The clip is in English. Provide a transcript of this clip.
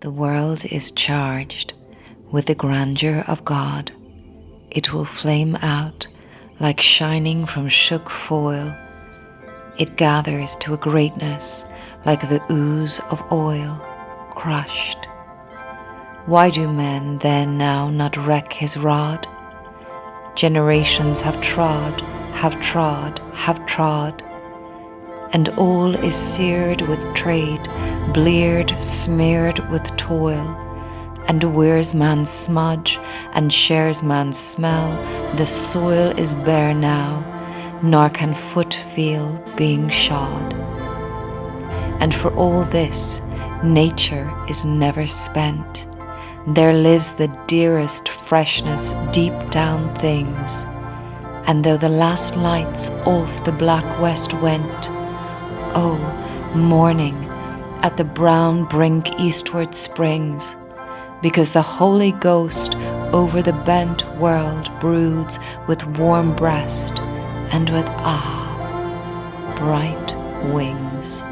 The world is charged with the grandeur of God. It will flame out like shining from shook foil. It gathers to a greatness like the ooze of oil, crushed. Why do men then now not wreck his rod? Generations have trod, have trod, have trod, and all is seared with trade, bleared, smeared with toil, and wears man's smudge and shares man's smell. The soil is bare now, nor can foot feel being shod. And for all this, nature is never spent. There lives the dearest freshness deep down things, and though the last lights off the black west went, oh, morning at the brown brink eastward springs, because the Holy Ghost over the bent world broods with warm breast and with bright wings.